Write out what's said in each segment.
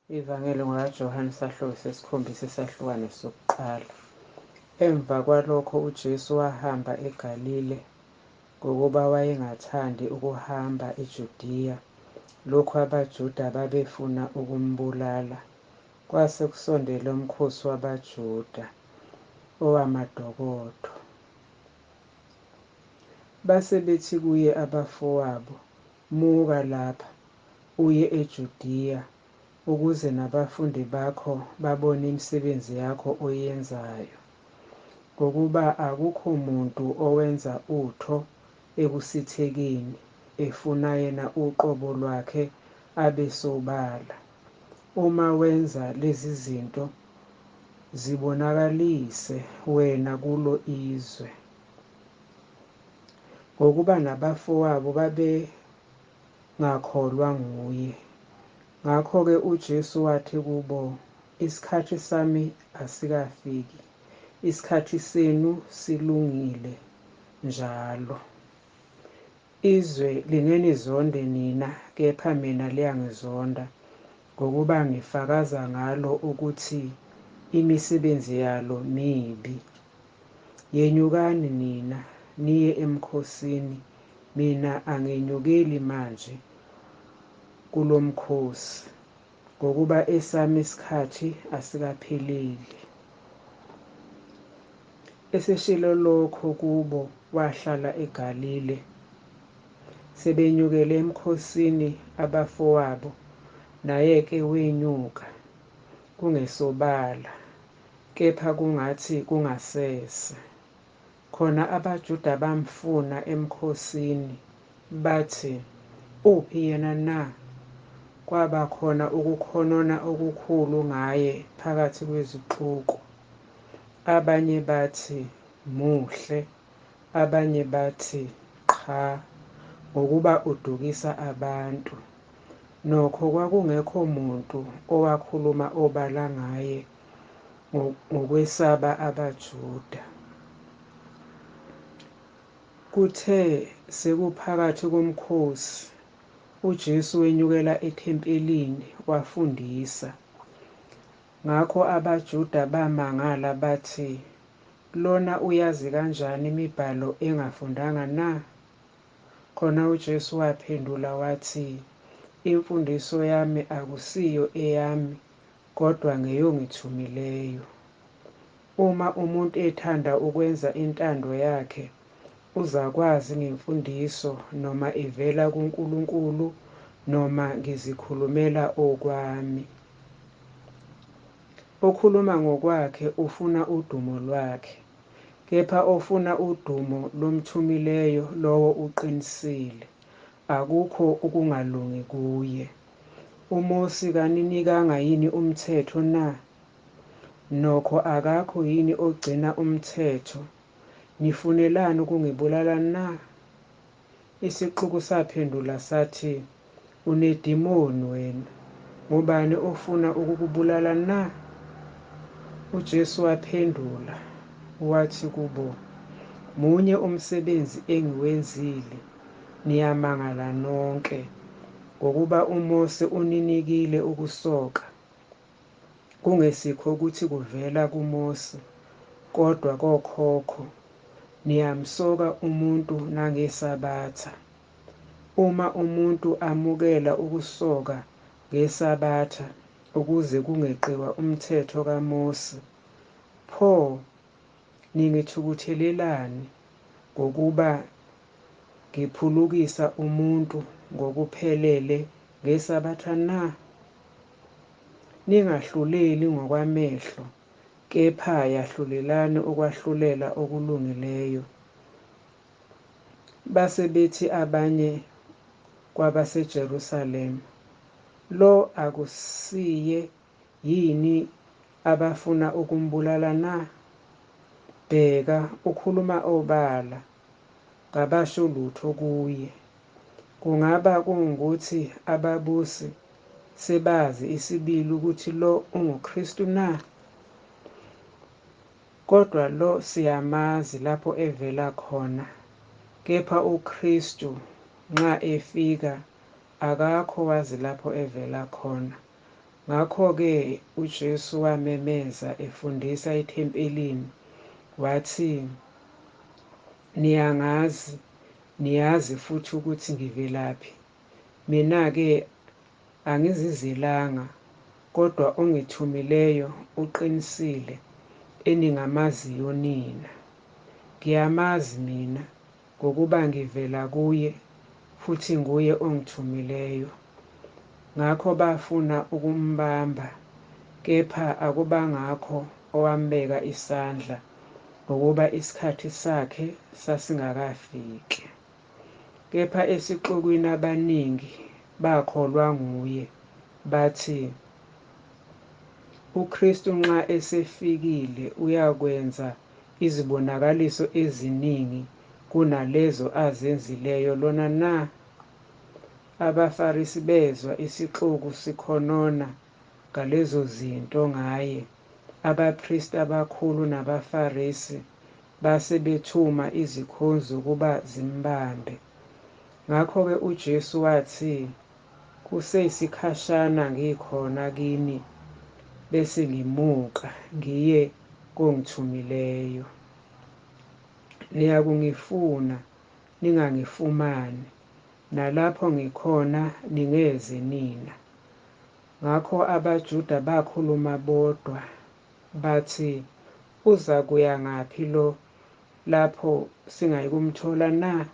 Ivangeli ngakaJohane isahluko sesikhombisa isahlukwane sokuqala. Emva kwalokho uJesu wahamba eGalile ngokuba wayengathandi ukuhamba eJudiya, lokhu abaJuda babefuna ukumbulala. Kwase kusondele umkhosi wabaJuda owamaDokodo. Base bethi kuye abafowabo, "Muka lapha, uye eJudiya, ukuze nabafundi bakho babone imisebenzi yakho oyenzayo. Ngokuba akukho muntu owenza utho ekusithekeni, efuna yena uqobo lwakhe abe sobala. Uma wenza lezi zinto, zibonakalise wena kulo izwe." Ngokuba nabafowabo babengakholwa nguye. Ngakho-ke uJesu wathi kubo, "Isikhathi sami asikafiki, isikhathi senu silungile njalo. Izwe lingenizonde nina, kepha mina liyangizonda, ngokuba ngifakaza ngalo ukuthi imisebenzi yalo mibi. Yenyukani nina, niye emkhosini, mina angenyukeli manje kulo mkhosi, ngokuba esami isikhathi asikapheleli." Eseshilo lokho kubo, wahlala eGalile. Sebenyukele emkhosini abafowabo, naye-ke wenyuka, kungesobala, kepha kungathi kungasese. Khona abaJuda bamfuna emkhosini, bathi, "Uphi yena na?" Kwaba khona ukukhonona okukhulu ngaye phakathi kwezixuku. Abanye bathi, "Muhle," abanye bathi, "Qha," ngokuba udukisa abantu. Nokho kwakungekho muntu owakhuluma obala ngaye ngokwesaba abaJuda. Kuthe sekuphakathi komkhosi, uJesu wenyukela ethempelini wafundisa. Ngakho abaJuda bamangala bathi, "Lona uyazi kanjani imibhalo engafundanga na?" Khona uJesu waphendula wathi, "Imfundiso yami akusiyo eyami, kodwa ngeyongithumileyo. Uma umuntu ethanda ukwenza intando yakhe, uzakwazi ngemfundiso noma ivela kuNkulunkulu noma ngizikhulumela okwami. Okhuluma ngokwakhe ufuna udumo lwakhe, kepha ofuna udumo lomthumileyo lowo uqinisile, akukho ukungalungi kuye. UMosi kaninikanga yini umthetho na? Nokho akakho yini ogcina umthetho? Nifunelani ukungibulala na?" Isixuku saphendula sathi, "Unedimoni wena, ngubani ofuna ukukubulala na?" UJesu waphendula wathi kubo, "Munye umsebenzi engiwenzile, niyamangala nonke. Ngokuba uMose uninikile ukusoka, kungesikho ukuthi kuvela kuMose, kodwa kokhokho. Niyamsoka umuntu nangeSabatha. Uma umuntu amukela ukusoka ngeSabatha ukuze kungeqiwa umthetho kaMose, pho ningithukuthelelani ngokuba ngiphulukisa umuntu ngokuphelele ngeSabatha na? Ningahluleli ngokwamehlo, kepha yahlulelani ukwahlulela okulungileyo." Base bethi abanye kwabaseJerusalema, "Lo akusiye yini abafuna ukumbulala na? Bheka, ukhuluma obala, kabasho lutho kuye. Kungaba kungukuthi ababusi sebazi isibili ukuthi lo unguKristu na? Kodwa lo siyamazi lapho evela khona, kepha uKristu nxa efika akakho wazi lapho evela khona. Ngakho-ke uJesu wamemeza efundisa ethempelini wathi, niyazi futhi ukuthi ngivelaphi. Mina-ke angizizelanga, kodwa ongithumileyo uqinisile, eningamaziyo nina. Ngiyamazi mina, ngokuba ngivela kuye, futhi nguye ongithumileyo. Ngakho bafuna ukumbamba, kepha akubangakho owambeka isandla, ngokuba isikhathi sakhe sasingakafiki. Kepha esixukwini abaningi bakholwa nguye, bathi, uKristu nxa esefikile uyakwenza izibonakaliso eziningi kunalezo azenzileyo lona na? AbaFarisi bezwa isixuku sikhonona ngalezo zinto ngaye. Abapristi abakhulu nabaFarisi base bethuma izikhonzi ukuba zimbambe. Ngakho-ke uJesu wathi, kuseyisikhashana ngikhona kini, bese ngimuka ngiye kongithumileyo. Niyakungifuna ningangifumani, nalapho ngikhona ningeze nina. Ngakho abaJuda bakhuluma bodwa, bathi, uza kuya ngaphi lo lapho singayikumthola na?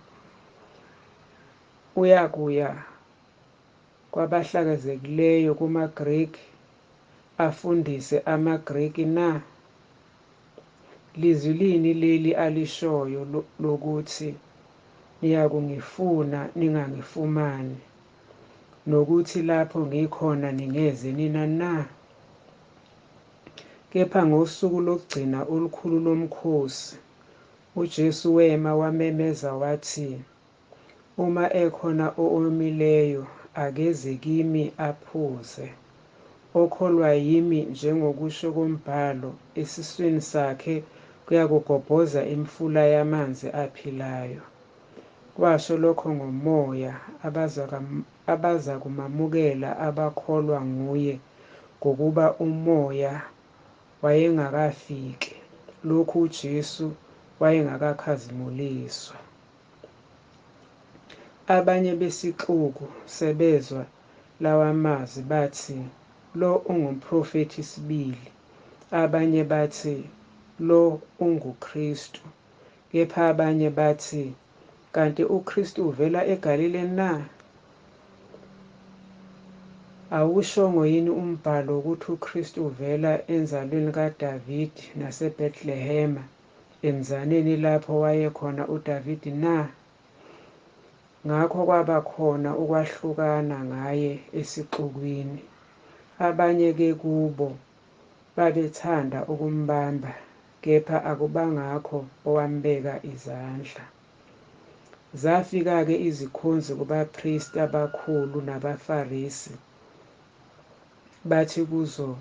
Uyakuya kwabahlakazekileyo kumaGreki, afundise amaGreki na? Lizwi lini leli alishoyo lokuthi, niyakungifuna ningangifumani, nokuthi lapho ngikhona ningeze nina na? Kepha ngosuku lokugcina olukhulu lomkhosi, uJesu wema wamemeza wathi, uma ekhona owomileyo akeze kimi aphuze. Okholwa yimi njengokusho kombhalo, esiswini sakhe kuyakugobhoza imfula yamanzi aphilayo. Washo lokho ngomoya abaza kumamukela abakholwa nguye, ngokuba umoya wayengakafiki, lokhu uJesu wayengakakhazimuliswa. Abanye besixuku sebezwa lawa mazwi bathi, lo ungumprofethi sibili. Abanye bathi, lo unguKristu. Kepha abanye bathi, kanti uKristu uvela eGalileli na? Awushongo yini umbhalo ukuthi uKristu uvela enzalweni kaDavidi naseBhethlehema, emzaneni lapho wayekhona uDavidi na? Ngakho kwaba khona ukwahlukana ngaye esixukwini. Abanye-ke kubo babethanda ukumbamba, kepha akubangakho owambeka izandla. Zafika-ke izikhonzi kubapristi abakhulu nabaFarisi, bathi kuzo,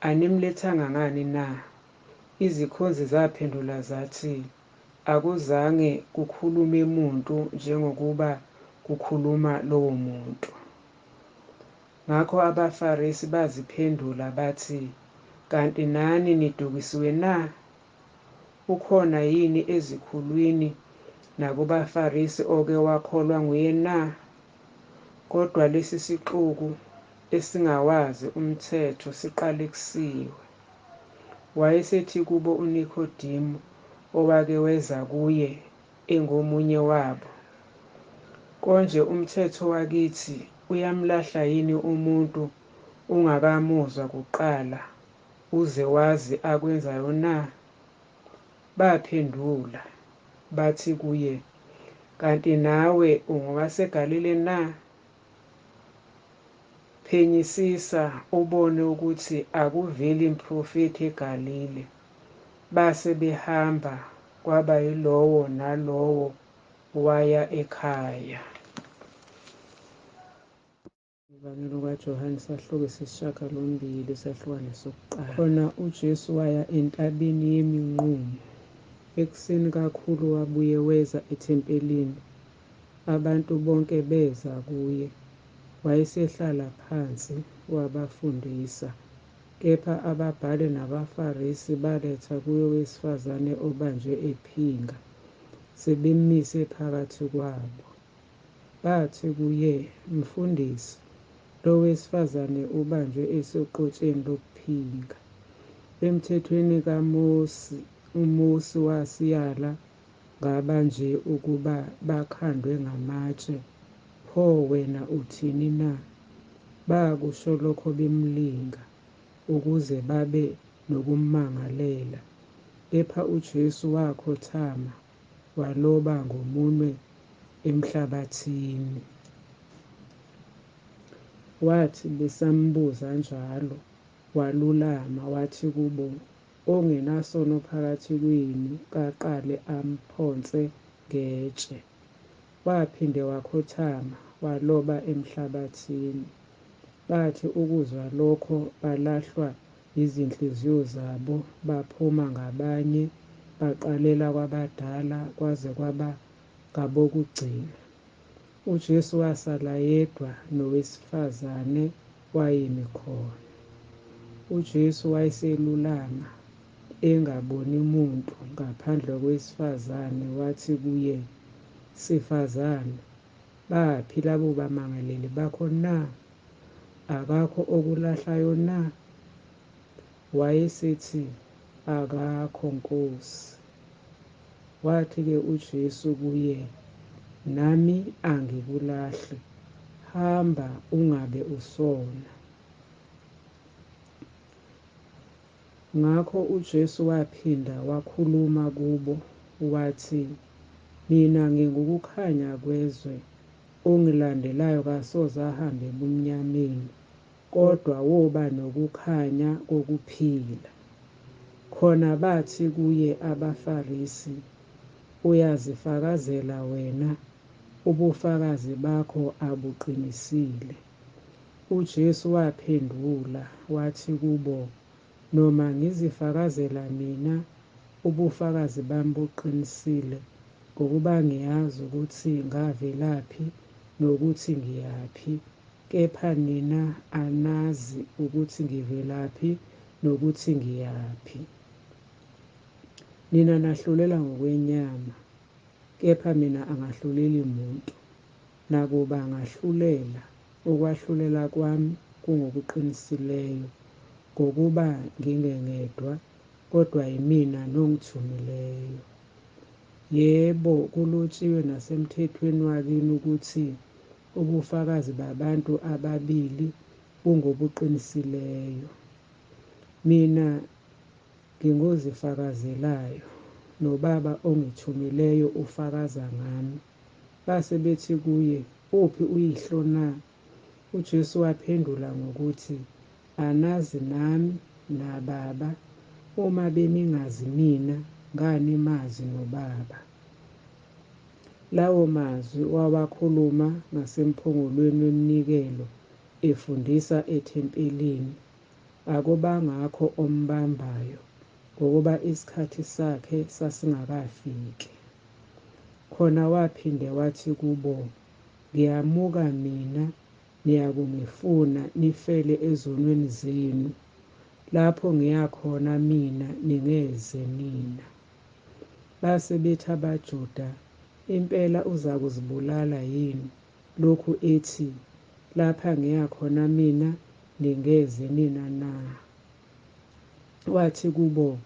animlethanga ngani na? Izikhonzi zaphendula zathi, akuzange kukhulume muntu njengokuba kukhuluma lowo muntu. Ngakho abaFarisi baziphendula bathi, kanti nani nidukisiwe na? Ukhona yini ezikhulwini nakubaFarisi oke wakholwa nguye na? Kodwa lesi sixuku esingawazi umthetho siqale kusiwe. Wayesethi kubo uNikodemu, owake weza kuye engomunye wabo, konje umthetho wakithi uyamlahla yini umuntu ungakamuzwa kuqala, uze wazi akwenzayo na? Baphendula bathi kuye, kanti nawe ungowaseGalile na? Phenyisisa ubone ukuthi akuveli mprofethi eGalile. Base behamba, kwaba yilowo nalowo waya ekhaya. Ivangeli kaJohane isahluko esiyisishiyagalombili isahlukwane sokuqala. Khona uJesu waya entabeni yeminqumo. Ekuseni kakhulu wabuye weza ethempelini, abantu bonke beza kuye. Wayesehlala phansi, wabafundisa. Kepha ababhali nabaFarisi baletha kuye owesifazane obanjwe ephinga, sebemise phakathi kwabo. Bathi kuye, "Mfundisi, lo wesifazane ubanjwe esoqotsheni lokuphinga. Emthethweni kaMosi, uMosi wasiyala ngabanje ukuba bakhandwe ngamatshe. Pho wena uthini na?" Bakusho lokho bemlinga, ukuze babe nokummangalela. Kepha uJesu wakhothama, waloba ngomunwe emhlabathini. Wathi besambuza njalo, walulama wathi kubo, "Ongenasono phakathi kwenu kaqale amphonse ngetshe." Waphinde wakhothama, waloba emhlabathini. Bathi ukuzwa lokho balahlwa izinhliziyo zabo, baphuma ngabanye, baqalela kwabadala kwaze kwaba ngabokugcina. UJesu wasala yedwa nowesifazane wayemi khona. UJesu wayeselulama, engaboni muntu ngaphandle kowesifazane, wathi kuye, "Sifazane, baphi labo bamangaleli bakho na? Akakho okulahlayo na?" Wayesethi, "Akakho, Nkosi." Wathi-ke uJesu kuye, "Nami angikulahli. Hamba, ungabe usona." Ngakho uJesu waphinda wakhuluma kubo, wathi, "Mina ngingukukhanya kwezwe. Ongilandelayo kasoze ahambe ebumnyameni, kodwa woba nokukhanya kokuphila." Khona bathi kuye abaFarisi, "Uyazifakazela wena, ubufakazi bakho abuqinisile." UJesu waphendula wathi kubo, "Noma ngizifakazela mina, ubufakazi bami buqinisile, ngokuba ngiyazi ukuthi ngavelaphi nokuthi ngiyaphi. Kepha nina anazi ukuthi ngivelaphi nokuthi ngiyaphi. Nina nahlulela ngokwenyama, kepha mina angahluleli muntu. Nakuba angahlulela, ukwahlulela kwami kungokuqinisileyo, ngokuba ngingengedwa, kodwa yimina nongithumileyo. Yebo, kulotshiwe nasemthethweni wakini ukuthi ubufakazi babantu ababili bungobuqinisileyo. Mina ngingozifakazelayo, noBaba ongithumileyo ufakaza ngami." Base bethi kuye, "Uphi uyihlo na?" UJesu waphendula ngokuthi, "Anazi nami naBaba. Uma beningazi mina, ngani mazi noBaba?" Lawo mazwi wawakhuluma ngasemphongolweni weminikelo, efundisa ethempelini. Akubangakho ombambayo, ngokuba isikhathi sakhe sasingakafiki. Khona waphinde wathi kubo, "Ngiyamuka mina, niyakungifuna nifele ezonweni zenu. Lapho ngiyakhona mina ningeze nina." Base bethi abaJuda, "Impela uza kuzibulala yini lokhu ethi, lapha ngiyakhona mina ningeze nina na?" Wathi kubo,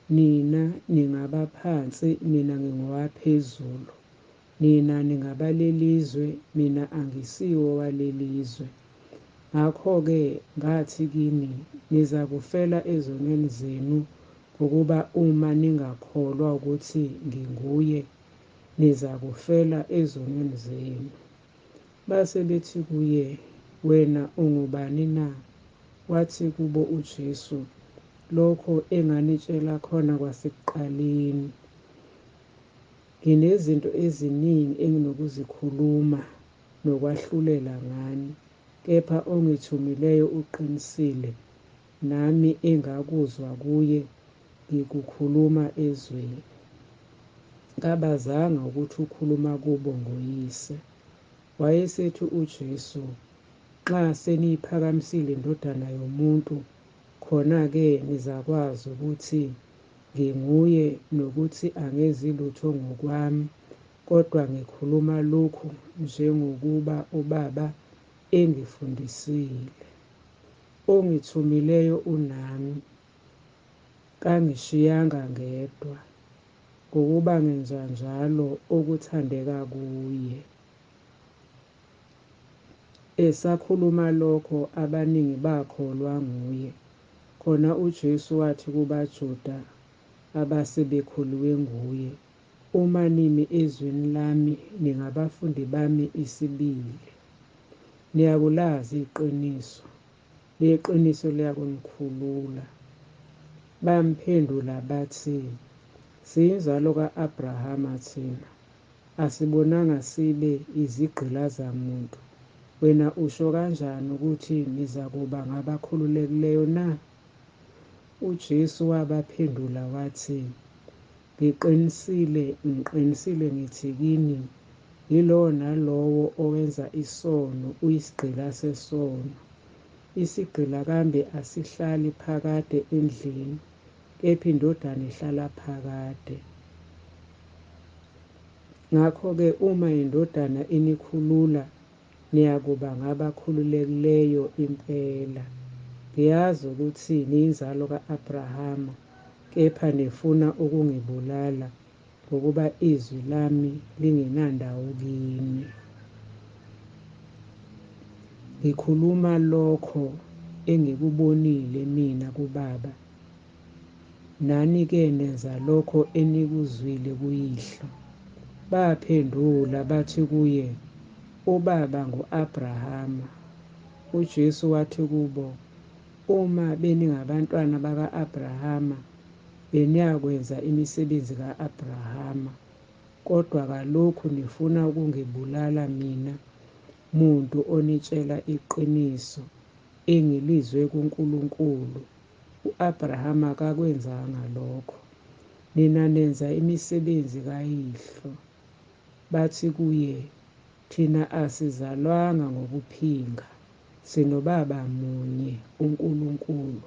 "Nina ningabaphansi, mina ngingowaphezulu. Nina ningabalelizwe, mina angisiwo walelizwe. Ngakho-ke ngathi kini, nizakufela ezonweni zenu, ngokuba uma ningakholwa ukuthi nginguye, nizakufela ezonweni zenu." Base bethi kuye, "Wena ungubani na?" Wathi kubo uJesu, "Lokho enganitshela khona kwasekuqaleni. Nginezinto eziningi enginokuzikhuluma nokwahlulela ngani, kepha ongithumileyo uqinisile, nami engakuzwa kuye ngikukhuluma ezweni. Kabazanga ukuthi ukhuluma kubo ngoyise." Wayesethi uJesu, Nxa seniyiphakamisile indodana yomuntu, khona-ke nizakwazi ukuthi nginguye nokuthi angenzi lutho ngokwami, kodwa ngikhuluma lokhu njengokuba uBaba engifundisile. Ongithumileyo unami, kangishiyanga ngedwa, ngokuba ngenza njalo okuthandeka kuye. Esakhuluma lokho abaningi bakholwa nguye. Khona uJesu wathi kubaJuda abasebekholiwe nguye, uma nimi ezweni lami ningabafundi bami isibili. Niyakulazi iqiniso, leqiniso liyakunikhulula. Bamphendula bathi, siyinzalo ka-Abrahama thina, asibonanga sibe izigqilazamuntu. Wena usho kanjani ukuthi nizakuba ngabakhululekileyo na? UJesu wabaphendula wathi, ngiqinisile ngithi kini, yilowo nalowo owenza isono uyisigqila sesono. Isigqila kambe asihlali phakade endlini, kepha indodana ihlala phakade. Ngakho-ke uma indodana inikhulula, niyakuba ngabakhululekileyo impela. Ngiyazi ukuthi niyinzalo ka-Abrahama, kepha nifuna ukungibulala ngokuba izwi lami lingenandawo kini. Ngikhuluma lokho engikubonile mina kuBaba, nani-ke nenza lokho enikuzwile kuyihlo. Baphendula bathi kuye, uBaba ngu-Abrahama. UJesu wathi kubo, uma beningabantwana baka-Abrahama, beniyakwenza imisebenzi ka-Abrahama. Kodwa kalokhu nifuna ukungibulala mina, muntu onitshela iqiniso engilizwe kuNkulunkulu. U-Abrahama akakwenzanga lokho. Nina nenza imisebenzi kayihlo. Bathi kuye, thina asizalwanga ngokuphinga, sinobaba munye, uNkulunkulu.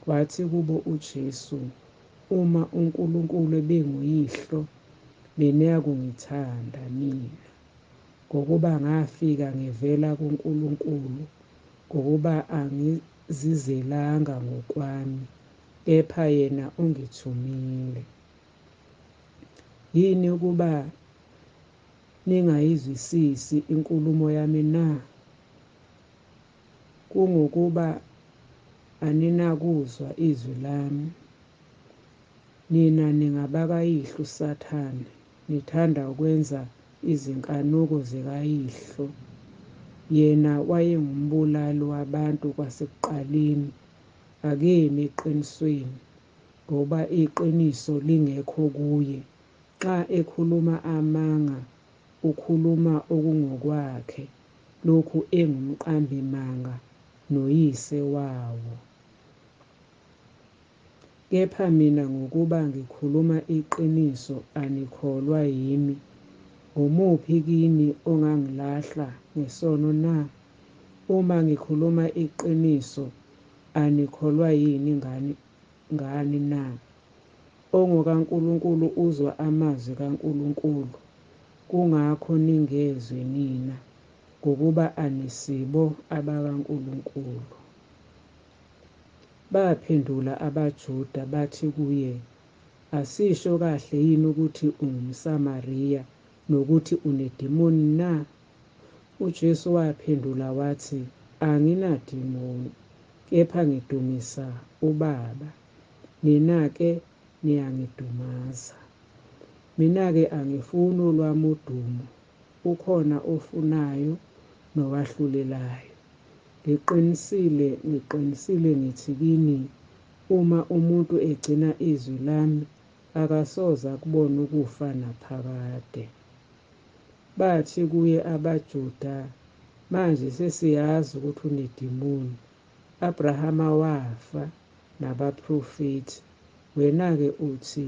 Wathi kubo uJesu, uma uNkulunkulu ebenguyihlo, beniyakungithanda mina, ngokuba ngafika ngivela kuNkulunkulu, ngokuba angizizelanga ngokwami, kepha yena ungithumile. Yini ukuba ningayizwisisi inkulumo yami na? Kungokuba aninakuzwa izwi lami. Nina ningabakayihlo uSathane, nithanda ukwenza izinkanuko zikayihlo. Yena wayengumbulali wabantu kwasekuqaleni, akemi eqinisweni, ngoba iqiniso lingekho kuye. Xa ekhuluma amanga, ukhuluma okungokwakhe, lokhu engumqambimanga noyise wawo. Kepha mina ngokuba ngikhuluma iqiniso anikholwa yimi. Ngumuphi kini ongangilahla ngesono na? Uma ngikhuluma iqiniso anikholwa yini ngani na? OngokaNkulunkulu uzwa amazwi kaNkulunkulu, kungakho ningezwe nina, ngokuba anisibo abakaNkulunkulu. Baphendula abaJuda bathi kuye, asisho kahle yini ukuthi ungumSamariya nokuthi unedimoni na? UJesu waphendula wathi, anginadimoni, kepha ngidumisa uBaba, nina-ke niyangidumaza. Mina-ke angifuni olwami udumo, ukhona ofunayo nowahlulelayo. Ngiqinisile ngithi kini, uma umuntu egcina izwi lami, akasoze akubone ukufa naphakade. Bathi kuye abaJuda, manje sesiyazi ukuthi unedimoni. Abrahama wafa nabaprofethi. Wena-ke uthi,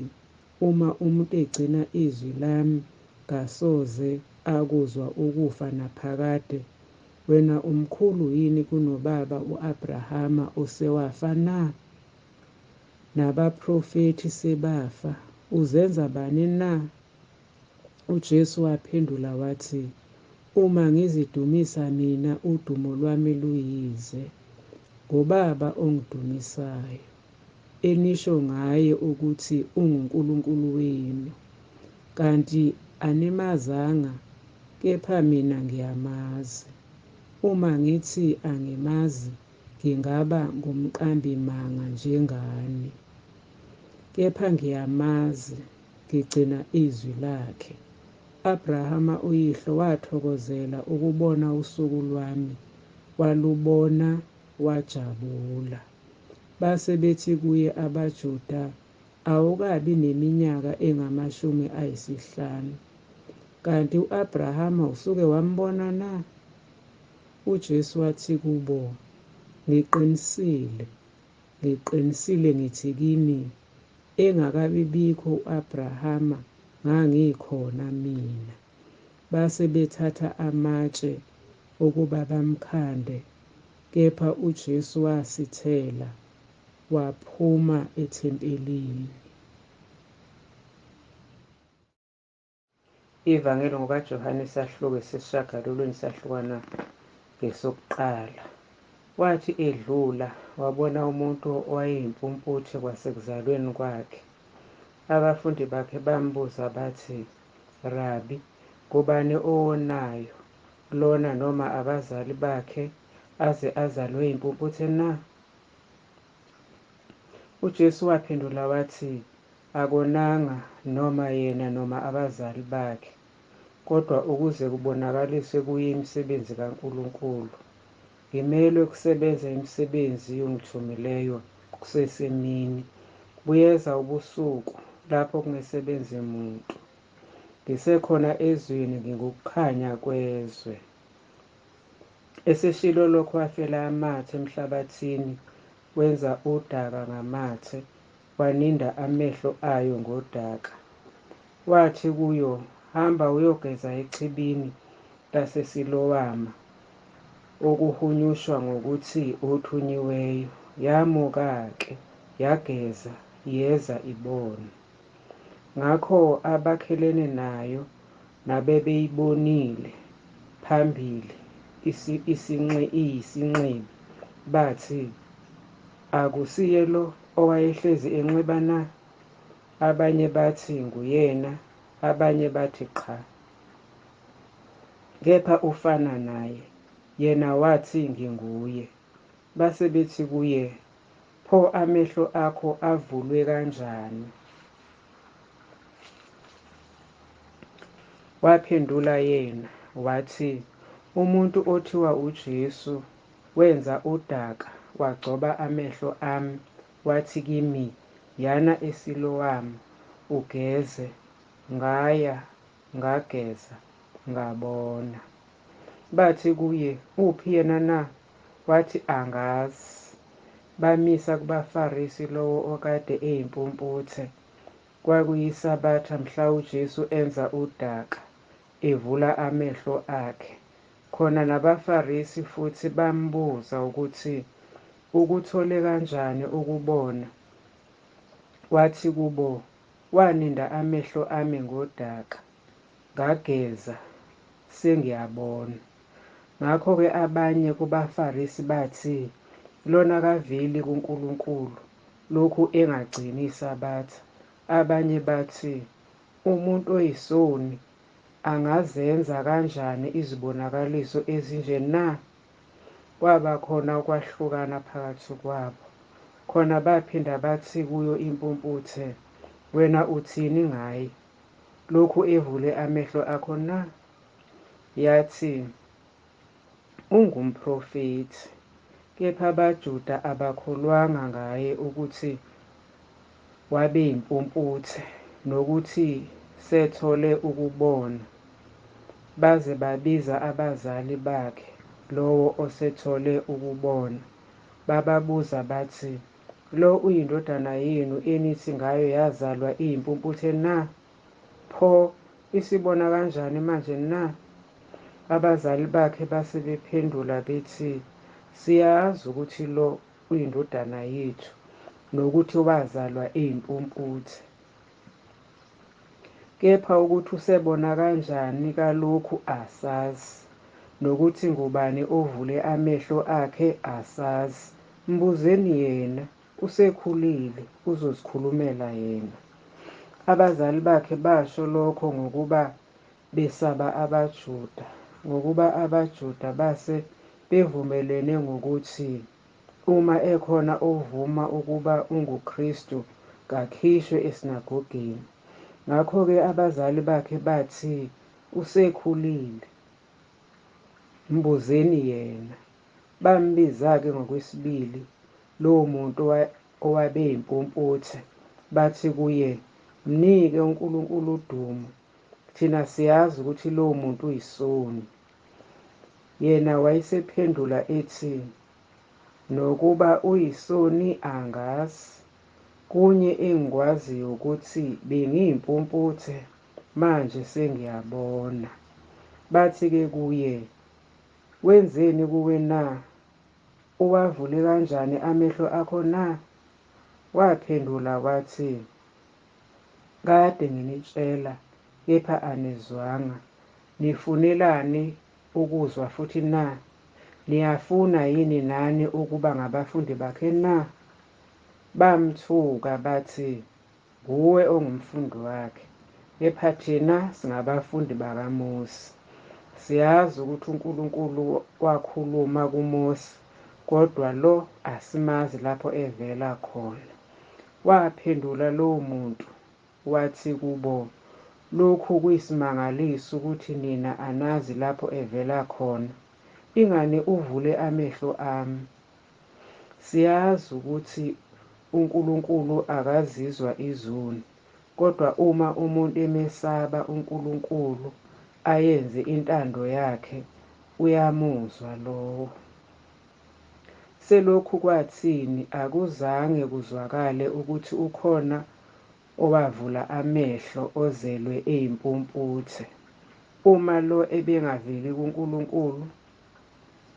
uma umuntu egcina izwi lami, kasoze akuzwa ukufa naphakade. wena umkhulu yini kunobaba u-Abrahama usewafa na? Nabaprofethi sebafa, uzenza bani na? UJesu waphendula wathi, uma ngizidumisa mina udumo lwami luyize, ngoBaba ongidumisayo, enisho ngaye ukuthi unguNkulunkulu wenu. Kanti animazanga, kepha mina ngiyamazi. Uma ngithi angimazi, ngingaba ngumqambimanga njengani. Kepha ngiyamazi, ngigcina izwi lakhe. Abrahama uyihlo wathokozela ukubona usuku lwami, walubona wajabula. Base bethi kuye abaJuda, awukabi neminyaka engama-50, kanti u-Abrahama usuke wambona na? UJesu wathi kubo, ngiqinisile ngithi kini, engakabibikho u-Abrahama ngangikhona mina. Base bethatha amatshe ukuba bamkhande, kepha uJesu wasithela, waphuma ethempelini. Ivangeli ngokaJohane isahluko sesishagalolunye isahlukana ngesokuqala. Wathi edlula wabona umuntu owayeyimpumputhe kwasekuzalweni kwakhe. Abafundi bakhe bambuza bathi, Rabi, ngubani owonayo, lona noma abazali bakhe, aze azalwe yimpumputhe na? UJesu waphendula wathi, akonanga noma yena noma abazali bakhe, kodwa ukuze kubonakaliswe kuye imisebenzi kaNkulunkulu. Ngimelwe kusebenza imisebenzi yongithumileyo kusesemini. Buyeza ubusuku lapho kungesebenzi muntu. Ngisekhona ezweni, ngingukukhanya kwezwe. Eseshilo lokho wafela amathe emhlabathini, wenza udaka ngamathe, waninda amehlo ayo ngodaka. Wathi kuyo, hamba uyogeza echibini laseSilowama, okuhunyushwa ngokuthi othunyiweyo. Yamuka-ke, yageza, yeza ibona. Ngakho abakhelene nayo nabebeyibonile phambili iyisinxibi bathi, akusiye lo owayehlezi enxiba na? Abanye bathi nguyena, abanye bathi qha, kepha ufana naye. Yena wathi nginguye. Base bethi kuye, pho amehlo akho avulwe kanjani? Waphendula yena wathi, umuntu othiwa uJesu wenza udaka, wagcoba amehlo ami, wathi kimi, yana eSilowama ugeze. Ngaya, ngageza, ngabona. Bathi kuye, uphi yena na? Wathi angazi. Bamisa kubaFarisi lowo okade eyimpumputhe. KwakuyiSabatha mhla uJesu enza udaka, evula amehlo akhe. Khona nabaFarisi futhi bambuza ukuthi ukuthole kanjani ukubona. Wathi kubo, waninda amehlo ami ngodaka, ngageza, sengiyabona. Ngakho-ke abanye kubaFarisi bathi, lona kaveli kuNkulunkulu, lokhu engagcini iSabatha. Abanye bathi, umuntu oyisoni angazenza kanjani izibonakaliso ezinje na? Kwaba khona ukwahlukana phakathi kwabo. Khona baphinda bathi kuyo impumputhe, wena uthini ngaye? Lokhu evule amehlo akho na? Yathi, ungumprofethi. Kepha abaJuda abakholwanga ngaye ukuthi wabeyimpumputhe, nokuthi sethole ukubona. Baze babiza abazali bakhe, lowo osethole ukubona. Bababuza bathi, lo uyindodana yenu enithi ngayo yazalwa iyimpumputhe na? Pho isibona kanjani manje na? Abazali bakhe base bephendula bethi, "Siyazi ukuthi lo uyindodana yethu nokuthi wazalwa eyimpumputhe. Kepha ukuthi usebona kanjani kalokhu asazi, nokuthi ngubani ovule amehlo akhe asazi. Mbuzeni yena, usekhulile, uzozikhulumela yena." Abazali bakhe basho lokho ngokuba besaba abaJuda, ngokuba abaJuda base bevumelene ngokuthi uma ekhona ovuma ukuba unguKristu kakhishwe esinagogeni. Ngakho-ke abazali bakhe bathi, "Usekhulile, mbuzeni yena." Bambiza-ke ngokwesibili lowo muntu owabeyimpumputhe, bathi kuye, "Mnike uNkulunkulu udumo, thina siyazi ukuthi lowo muntu uyisoni." Yena wayesephendula ethi, "Nokuba uyisoni angazi, kunye engikwaziyo ukuthi bengiyimpumputhe, manje sengiyabona." Bathi-ke kuye, "Wenzeni kuwe na? Uwavule kanjani amehlo akho na?" Waphendula wathi, "Kade nginitshela, kepha anizwanga. Nifunelani ukuzwa futhi na? Niyafuna yini nani ukuba ngabafundi bakhe na?" Bamthuka bathi, "Nguwe ongumfundi wakhe, kepha thina singabafundi bakaMose. Siyazi ukuthi uNkulunkulu wakhuluma kuMose, kodwa lo asimazi lapho evela khona." Waphendula lowo muntu wathi kubo, "Lokhu kuyisimangaliso ukuthi nina anazi lapho evela khona. Ingani uvule amehlo ami? Siyazi ukuthi uNkulunkulu akazizwa izoni, kodwa uma umuntu emesaba uNkulunkulu ayenze intando yakhe, uyamuzwa lowo." Selokhu kwathini akuzange kuzwakale ukuthi ukhona owavula amehlo ozelwe eyimpumputhe. Uma lo ebengaveli kuNkulunkulu,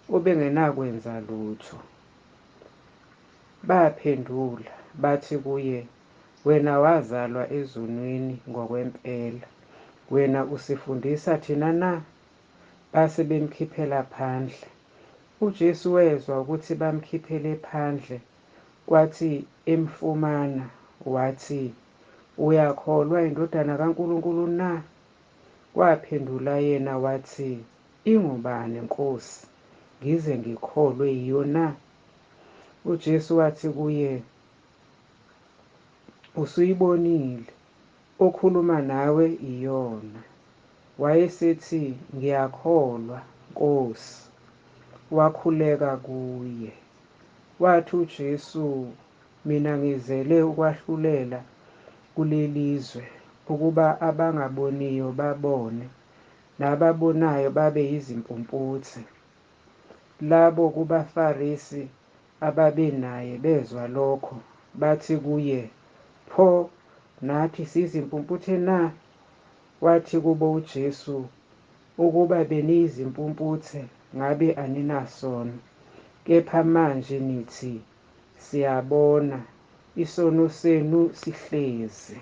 ubengenakwenza lutho. Baphendula bathi kuye, "Wena wazalwa ezonweni ngokwempela. Wena usifundisa thina na?" Base bemkhiphela phandle. UJesu wezwa ukuthi bamkhiphele phandle, kwathi emfumana wathi, "Uyakholwa iNdodana kaNkulunkulu na?" Waphendula yena wathi, "Ingubani Nkosi, ngize ngikholwe yiyo na?" UJesu wathi kuye, "Usuyibonile, okhuluma nawe iyona." Wayesethi, "Ngiyakholwa, Nkosi." Wakhuleka kuye. Wathi uJesu, "Mina ngizele ukwahlulela kulelizwe, ukuba abangaboniyo babone, nababonayo babe yizimpumputhe." Labo kubaFarisi ababenaye bezwa lokho, bathi kuye, "Pho nathi sizimpumputhe na?" Wathi kubo uJesu, "Ukuba beniyizimpumputhe ngabe aninasono, kepha manje nithi, 'Siyabona,' isono senu sihlezi."